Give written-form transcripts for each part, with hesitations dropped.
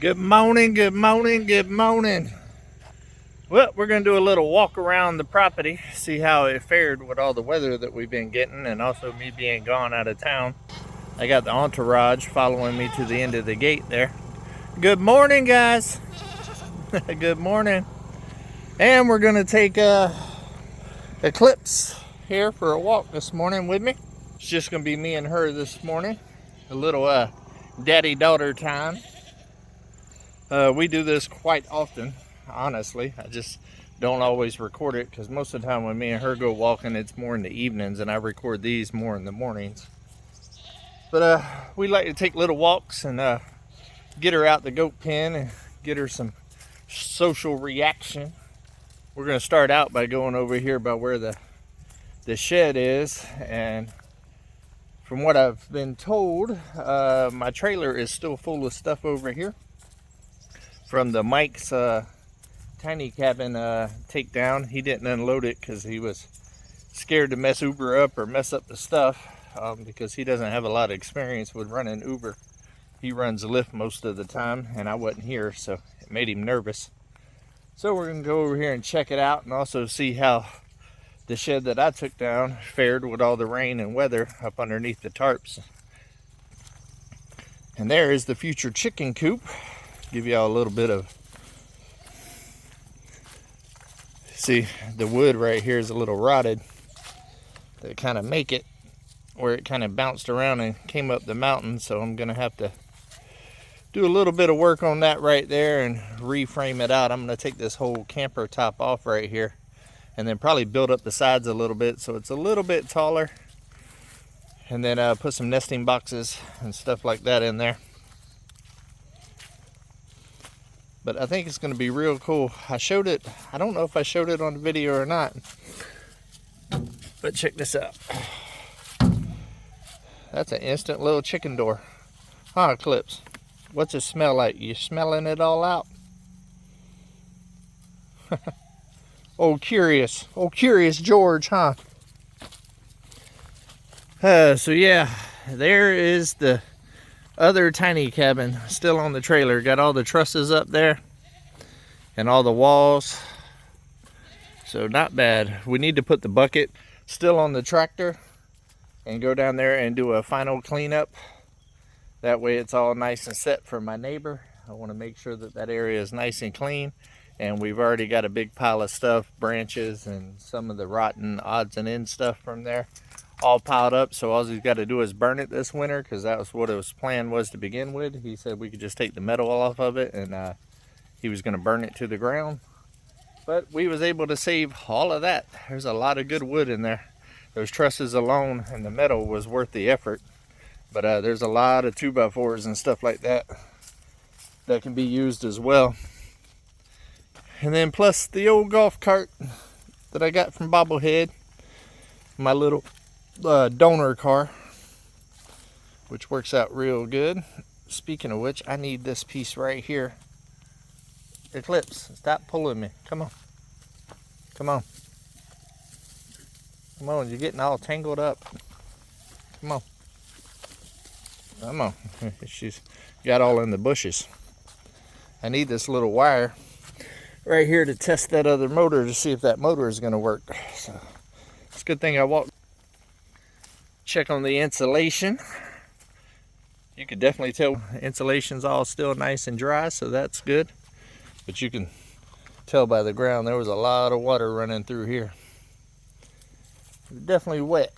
Good morning, good morning, good morning. Well, we're going to do a little walk around the property, see how it fared with all the weather that we've been getting, and also me being gone out of town. I got the entourage following me to the end of the gate there. Good morning, guys. Good morning. And we're going to take Eclipse here for a walk this morning with me. It's just going to be me and her this morning. A little daddy-daughter time. We do this quite often, honestly. I just don't always record it because most of the time when me and her go walking, it's more in the evenings, and I record these more in the mornings. But we like to take little walks and get her out the goat pen and get her some social reaction. We're going to start out by going over here by where the shed is, and from what I've been told, my trailer is still full of stuff over here from the Mike's tiny cabin takedown. He didn't unload it because he was scared to mess Uber up or mess up the stuff, because he doesn't have a lot of experience with running Uber. He runs Lyft most of the time, and I wasn't here, so it made him nervous. So we're going to go over here and check it out and also see how the shed that I took down fared with all the rain and weather up underneath the tarps. And there is the future chicken coop. Give y'all a little bit of, see, the wood right here is a little rotted. They kind of make it where it kind of bounced around and came up the mountain, so I'm gonna have to do a little bit of work on that right there and reframe it out. I'm gonna take this whole camper top off right here and then probably build up the sides a little bit so it's a little bit taller, and then put some nesting boxes and stuff like that in there. But I think it's going to be real cool. I showed it, I don't know if I showed it on the video or not, but check this out. That's an instant little chicken door. Huh, Eclipse? What's it smell like? You smelling it all out? Oh, curious George, huh? So yeah, there is the other tiny cabin still on the trailer. Got all the trusses up there and all the walls, so not bad. We need to put the bucket still on the tractor and go down there and do a final cleanup. That way it's all nice and set for my neighbor. I want to make sure that that area is nice and clean, and we've already got a big pile of stuff, branches and some of the rotten odds and ends stuff from there all piled up. So all he's got to do is burn it this winter, because that was what his plan was to begin with. He said we could just take the metal off of it, and he was going to burn it to the ground. But we was able to save all of that. There's a lot of good wood in there. Those trusses alone and the metal was worth the effort. But there's a lot of 2x4s and stuff like that that can be used as well. And then plus the old golf cart that I got from Bobblehead, my little donor car, which works out real good. Speaking of which, I need this piece right here. Eclipse, stop pulling me. Come on. Come on. Come on, you're getting all tangled up. Come on. Come on. She's got all in the bushes. I need this little wire right here to test that other motor to see if that motor is going to work. So it's a good thing I walked. Check on the insulation. You can definitely tell the insulation's all still nice and dry, so that's good. But you can tell by the ground there was a lot of water running through here. Definitely wet.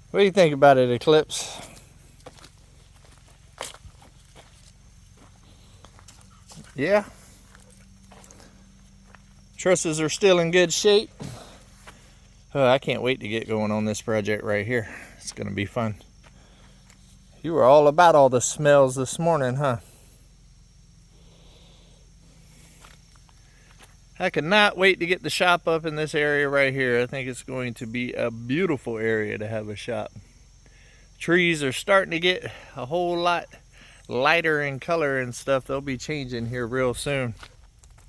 What do you think about it, Eclipse? Yeah. Trusses are still in good shape. Oh, I can't wait to get going on this project right here. It's going to be fun. You were all about all the smells this morning, huh? I cannot wait to get the shop up in this area right here. I think it's going to be a beautiful area to have a shop. Trees are starting to get a whole lot lighter in color and stuff. They'll be changing here real soon.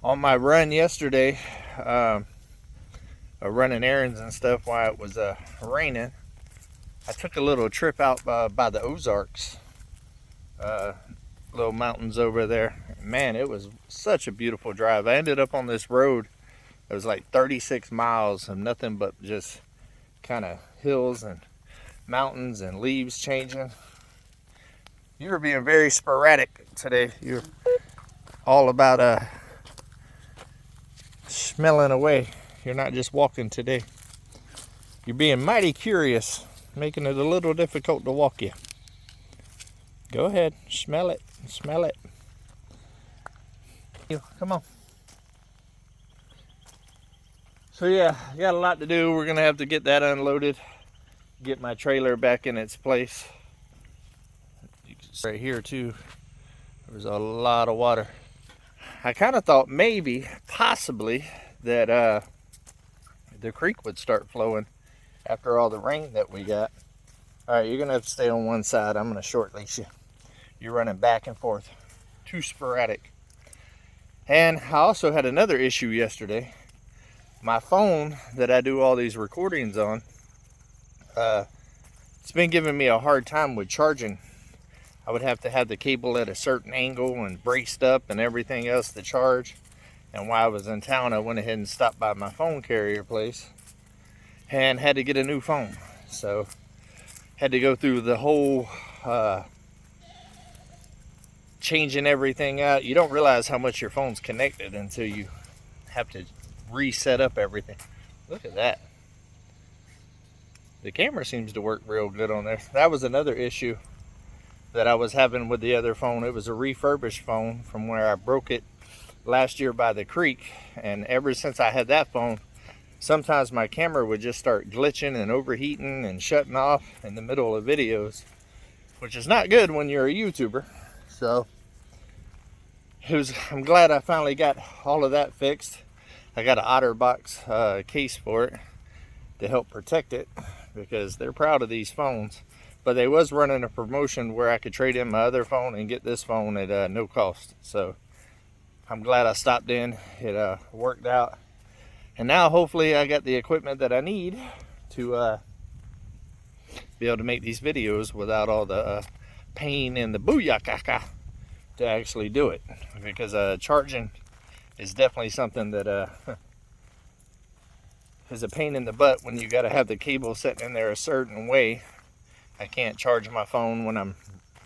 On my run yesterday, running errands and stuff while it was raining, I took a little trip out by the Ozarks. little mountains over there. Man, it was such a beautiful drive. I ended up on this road. It was like 36 miles of nothing but just kind of hills and mountains and leaves changing. You were being very sporadic today. You're all about smelling away. You're not just walking today. You're being mighty curious, making it a little difficult to walk you. Go ahead, smell it, smell it. Come on. So yeah, I got a lot to do. We're gonna have to get that unloaded, get my trailer back in its place. You can see right here too, there's a lot of water. I kind of thought maybe, possibly, that the creek would start flowing after all the rain that we got. All right, you're gonna have to stay on one side. I'm gonna short leash you. You're running back and forth, too sporadic. And I also had another issue yesterday. My phone that I do all these recordings on, it's been giving me a hard time with charging. I would have to have the cable at a certain angle and braced up and everything else to charge. And while I was in town, I went ahead and stopped by my phone carrier place and had to get a new phone. So had to go through the whole changing everything out. You don't realize how much your phone's connected until you have to reset up everything. Look at that. The camera seems to work real good on there. That was another issue that I was having with the other phone. It was a refurbished phone from where I broke it last year by the creek, and ever since I had that phone, sometimes my camera would just start glitching and overheating and shutting off in the middle of videos, which is not good when you're a YouTuber. So I'm glad I finally got all of that fixed. I got an OtterBox case for it to help protect it, because they're proud of these phones. But they was running a promotion where I could trade in my other phone and get this phone at no cost. So I'm glad I stopped in. It worked out. And now hopefully I got the equipment that I need to be able to make these videos without all the pain and the booyakaka to actually do it. Because charging is definitely something that is a pain in the butt when you got to have the cable sitting in there a certain way. I can't charge my phone when I'm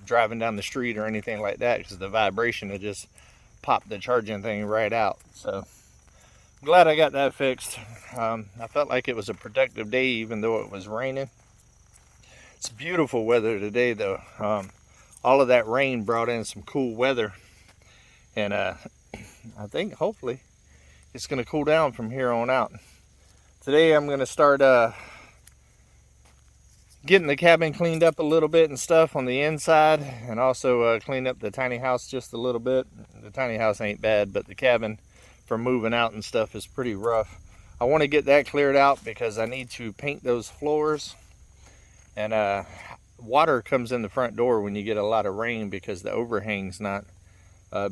driving down the street or anything like that, because the vibration will just pop the charging thing right out. So I'm glad I got that fixed. I felt like it was a productive day even though it was raining. It's beautiful weather today though. All of that rain brought in some cool weather, and I think hopefully it's going to cool down from here on out. Today I'm going to start getting the cabin cleaned up a little bit and stuff on the inside, and also clean up the tiny house just a little bit. The tiny house ain't bad, but the cabin for moving out and stuff is pretty rough. I want to get that cleared out because I need to paint those floors, and water comes in the front door when you get a lot of rain because the overhang's not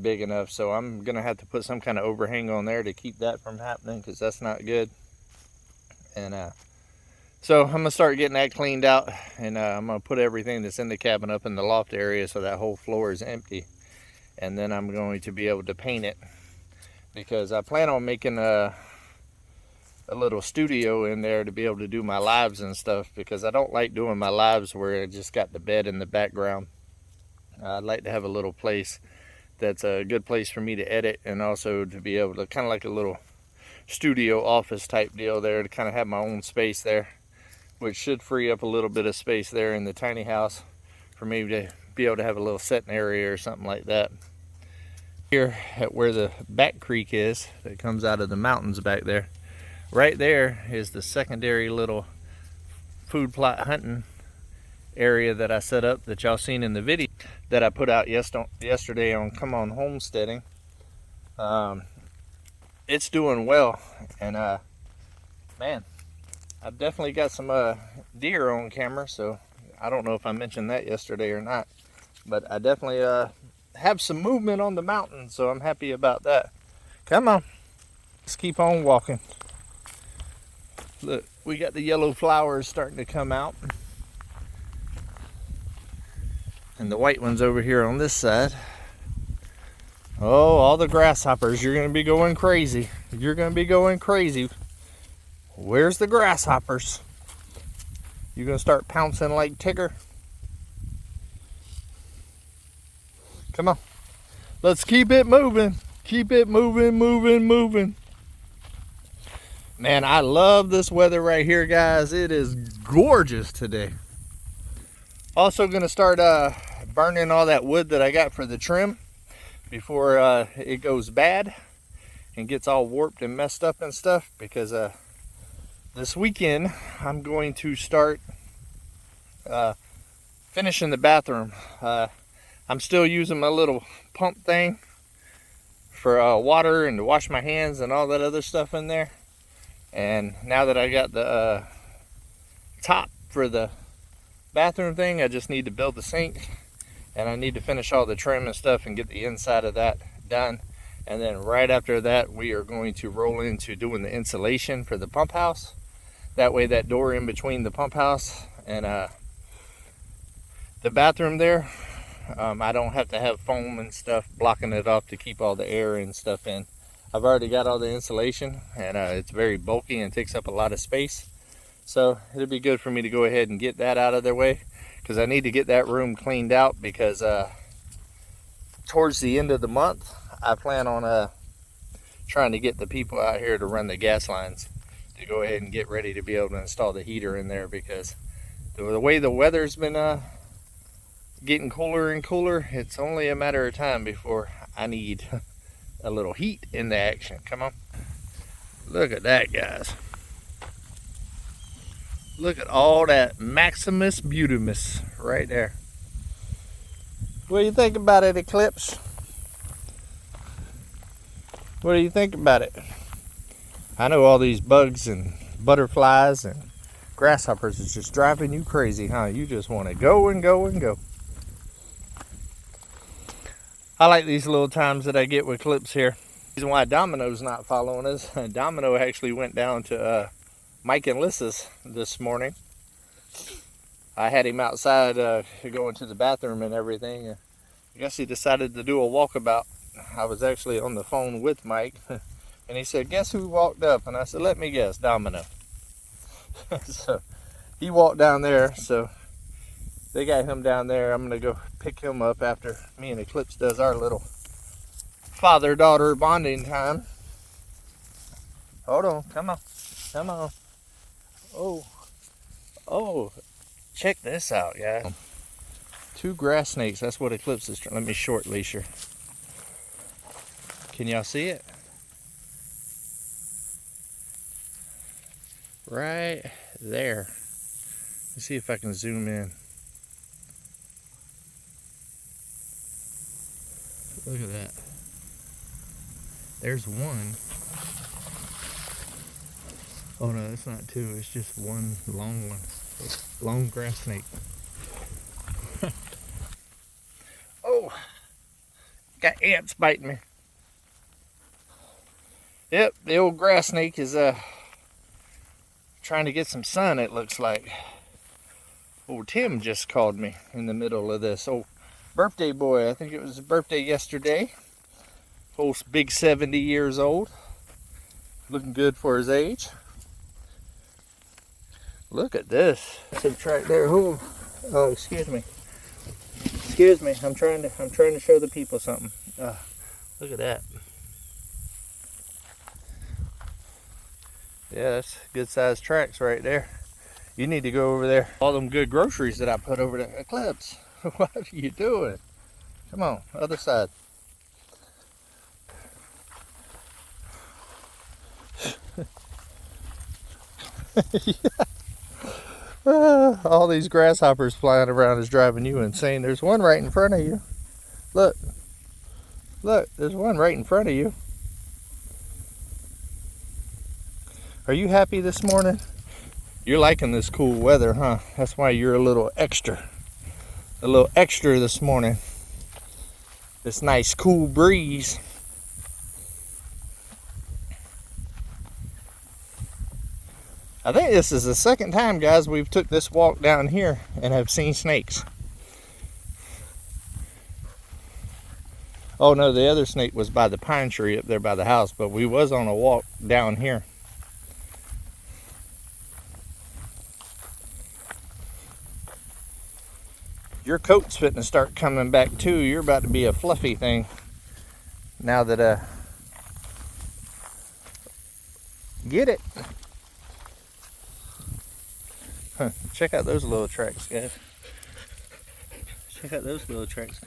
big enough. So I'm gonna have to put some kind of overhang on there to keep that from happening, because that's not good. And so I'm gonna start getting that cleaned out, and I'm gonna put everything that's in the cabin up in the loft area so that whole floor is empty. And then I'm going to be able to paint it, because I plan on making a little studio in there to be able to do my lives and stuff, because I don't like doing my lives where I just got the bed in the background. I'd like to have a little place that's a good place for me to edit, and also to be able to kind of like a little studio office type deal there, to kind of have my own space there, which should free up a little bit of space there in the tiny house for me to be able to have a little setting area or something like that. Here at where the back creek is that comes out of the mountains back there, right there is the secondary little food plot hunting area that I set up that y'all seen in the video that I put out yesterday on Come On Homesteading. It's doing well, and man, I've definitely got some deer on camera, so I don't know if I mentioned that yesterday or not, but I definitely have some movement on the mountain, so I'm happy about that. Come on, let's keep on walking. Look, we got the yellow flowers starting to come out, and the white ones over here on this side. Oh, all the grasshoppers. You're going to be going crazy. You're going to be going crazy. Where's the grasshoppers? You going to start pouncing like Tigger? Come on. Let's keep it moving. Keep it moving, moving, moving. Man, I love this weather right here, guys. It is gorgeous today. Also going to start burning all that wood that I got for the trim before it goes bad and gets all warped and messed up and stuff, because this weekend I'm going to start finishing the bathroom. I'm still using my little pump thing for water and to wash my hands and all that other stuff in there. And now that I got the top for the bathroom thing, I just need to build the sink, and I need to finish all the trim and stuff and get the inside of that done. And then right after that, we are going to roll into doing the insulation for the pump house. That way that door in between the pump house and the bathroom there, I don't have to have foam and stuff blocking it off to keep all the air and stuff in. I've already got all the insulation, and it's very bulky and takes up a lot of space. So it'll be good for me to go ahead and get that out of their way, because I need to get that room cleaned out, because towards the end of the month, I plan on trying to get the people out here to run the gas lines to go ahead and get ready to be able to install the heater in there, because the way the weather's been getting cooler and cooler, it's only a matter of time before I need a little heat in the action. Come on. Look at that, guys. Look at all that Maximus Beautimus right there. What do you think about it, Eclipse? What do you think about it? I know all these bugs and butterflies and grasshoppers is just driving you crazy, huh? You just want to go and go and go. I like these little times that I get with Eclipse here. The reason why Domino's not following us, Domino actually went down to Mike and Lissa's this morning. I had him outside going to the bathroom and everything. I guess he decided to do a walkabout. I was actually on the phone with Mike, and he said, "Guess who walked up?" And I said, "Let me guess, Domino." So he walked down there, so they got him down there. I'm gonna go pick him up after me and Eclipse does our little father-daughter bonding time. Hold on, come on, come on. Oh, check this out, guys. 2 grass snakes, that's what Eclipse is trying. Let me short leash her. Can y'all see it? Right there. Let's see if I can zoom in. Look at that. There's one. Oh no, it's not 2. It's just one long one. Long grass snake. Oh, got ants biting me. Yep, the old grass snake is trying to get some sun, it looks like. Old Tim just called me in the middle of this. Oh, birthday boy, I think it was his birthday yesterday. Old big 70 years old. Looking good for his age. Look at this. Subtract there. Oh, excuse me. Excuse me. I'm trying to show the people something. Look at that. Yeah, that's good sized tracks right there. You need to go over there. All them good groceries that I put over there. Eclipse, what are you doing? Come on, other side. All these grasshoppers flying around is driving you insane. There's one right in front of you. Look, there's one right in front of you. Are you happy this morning? You're liking this cool weather, huh? That's why you're a little extra this morning. This nice cool breeze. I think this is the second time, guys, we've took this walk down here and have seen snakes. Oh no, the other snake was by the pine tree up there by the house, but we was on a walk down here. Your coat's fitting to start coming back too. You're about to be a fluffy thing now that get it. Huh. Check out those little tracks, guys. Check out those little tracks.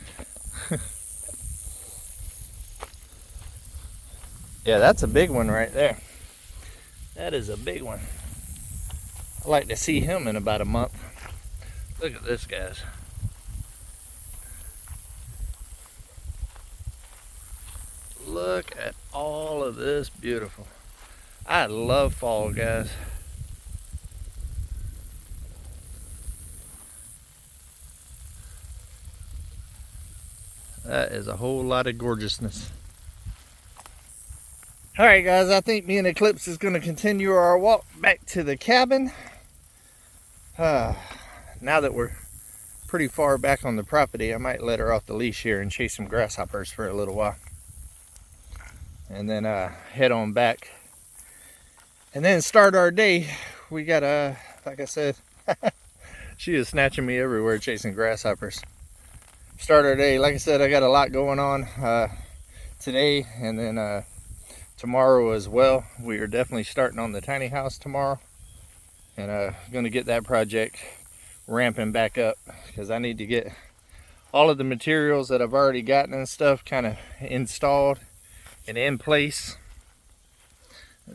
Yeah, that's a big one right there. That is a big one. I'd like to see him in about a month. Look at this, guys. Look at all of this beautiful. I love fall, guys. That is a whole lot of gorgeousness. All right, guys, I think me and Eclipse is going to continue our walk back to the cabin. Now that we're pretty far back on the property, I might let her off the leash here and chase some grasshoppers for a little while. And then head on back. And then start our day. We got, like I said, she is snatching me everywhere chasing grasshoppers. Start our day. Like I said, I got a lot going on today and then tomorrow as well. We are definitely starting on the tiny house tomorrow. And going to get that project ramping back up because I need to get all of the materials that I've already gotten and stuff kind of installed and in place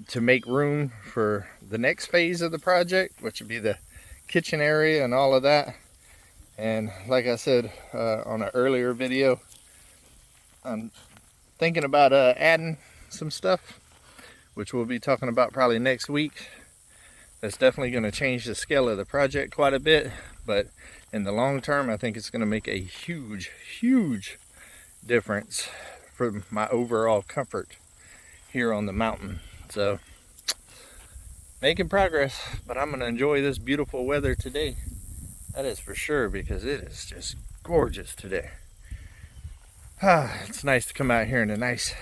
to make room for the next phase of the project, which would be the kitchen area and all of that. And like I said on an earlier video, I'm thinking about adding some stuff, which we'll be talking about probably next week. That's definitely going to change the scale of the project quite a bit, but in the long term I think it's going to make a huge difference for my overall comfort here on the mountain. So making progress, but I'm going to enjoy this beautiful weather today. That is for sure, because it is just gorgeous today. It's nice to come out here in a nice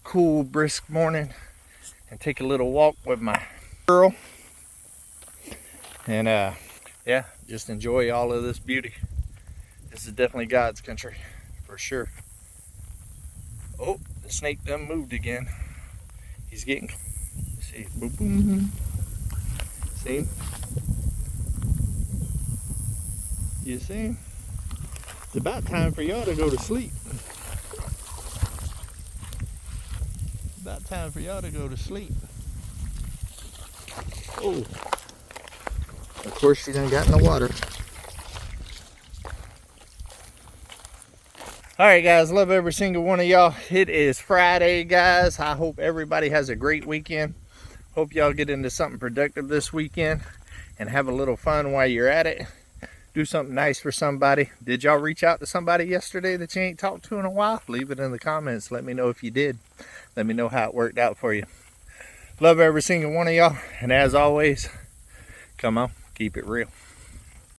cool brisk morning and take a little walk with my girl. And yeah, just enjoy all of this beauty. This is definitely God's country for sure. Oh, the snake done moved again. He's getting, let's see, boom, boom. See? You see? It's about time for y'all to go to sleep. About time for y'all to go to sleep. Oh. Of course, she done got in the water. Alright guys, love every single one of y'all. It is Friday, guys. I hope everybody has a great weekend. Hope y'all get into something productive this weekend and have a little fun while you're at it. Do something nice for somebody. Did y'all reach out to somebody yesterday that you ain't talked to in a while? Leave it in the comments. Let me know if you did. Let me know how it worked out for you. Love every single one of y'all. And as always, come on, keep it real.